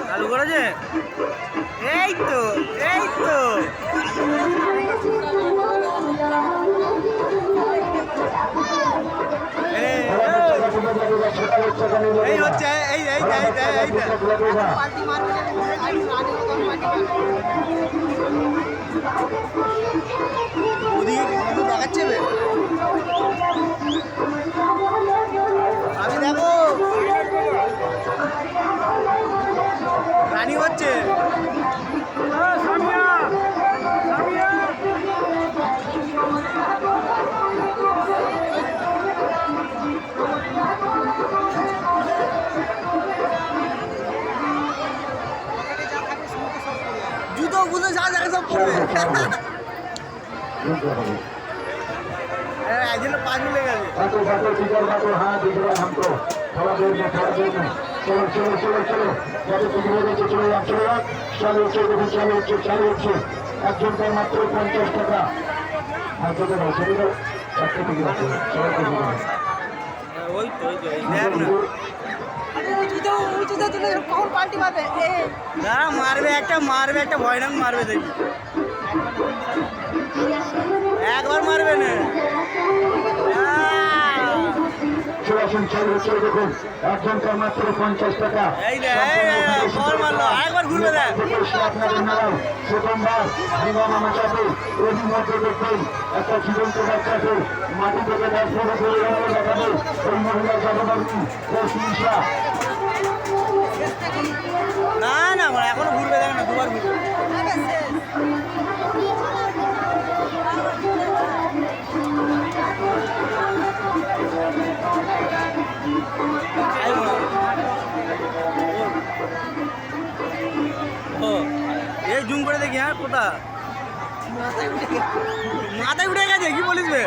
চালু করেছে এই তো এই হচ্ছে এই ওদিকে দেখাচ্ছে আমি দেখো রানিং হচ্ছে জুতো গুলো যা জায়গা সব পড়বে একদিন 5 মিনিট গেছে একজনকার মাত্র 50 টাকা ওই তো কখন পাল্টি মারবে মারবে একটা ভয়নাক মারবে দেখি একবার মারবে না দেখুন একজনকার মাত্র 50 টাকা একবার ঘুরবে দেখ প্রথমবার মাচাতে এরই মধ্যে দেখবেন একটা জীবন্ত বাচ্চাকে মাটি থেকে দেখাবে ওই মহিলা জনগণী না এখনো ঘুরবে দেখ না দুবার ঘুরবে এই জুম করে দেখি হ্যাঁ কোথা মাথায় উঠে গেছে কি বলিস বে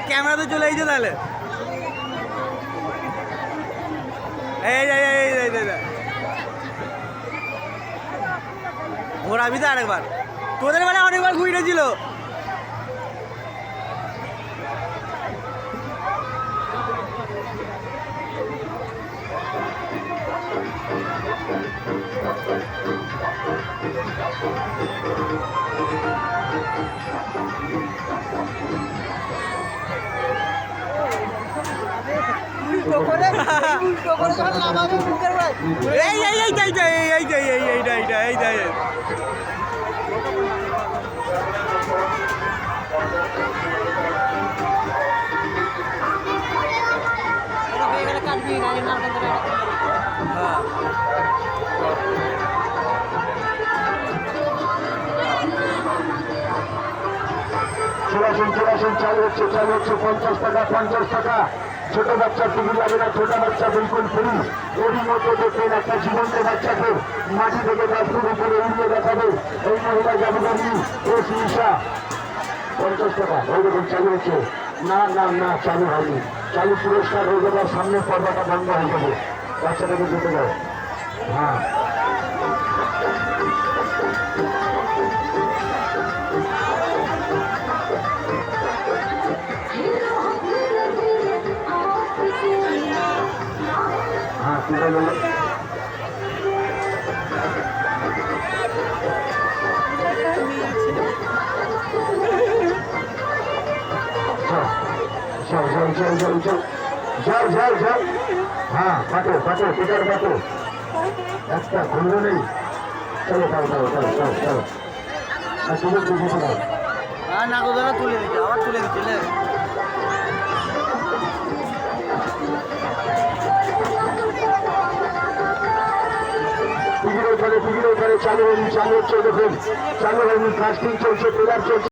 ক্যামেরা তো চলে এসেছে তাহলে ঘোরাবি তো আরেকবার তোদের বেলা অনেকবার ঘুরেছিল চলাচল চালু হচ্ছে 50 টাকা ছোট বাচ্চা টিকিট লাগে না ছোট বাচ্চা বিলকুল ফ্রি এরই মধ্যে দেখবেন একটা জীবন্ত বাচ্চাকে মাটি থেকে গাছের উপরে উড়িয়ে দেখাবে এই মহিলা জাদুঘরী ও চিকিৎসা 50 টাকা ওই দেখুন চালু হচ্ছে না চালু হয়নি চালু পুরস্কার হয়ে যাবে সামনে পর্দাটা বন্ধ হয়ে যাবে বাচ্চাটাকে যেতে যাও হ্যাঁ তুলে গেল যাও হ্যাঁ পাঠো টিকার পাঠো একটা ঘুরবে নেই চলো না গোদারা তুলে দিচ্ছে আবার তুলে দিচ্ছে টিকিটের ওখানে চালু হচ্ছে দেখুন চালু হয়নি কাস্টিং চলছে ট্রেলার চলছে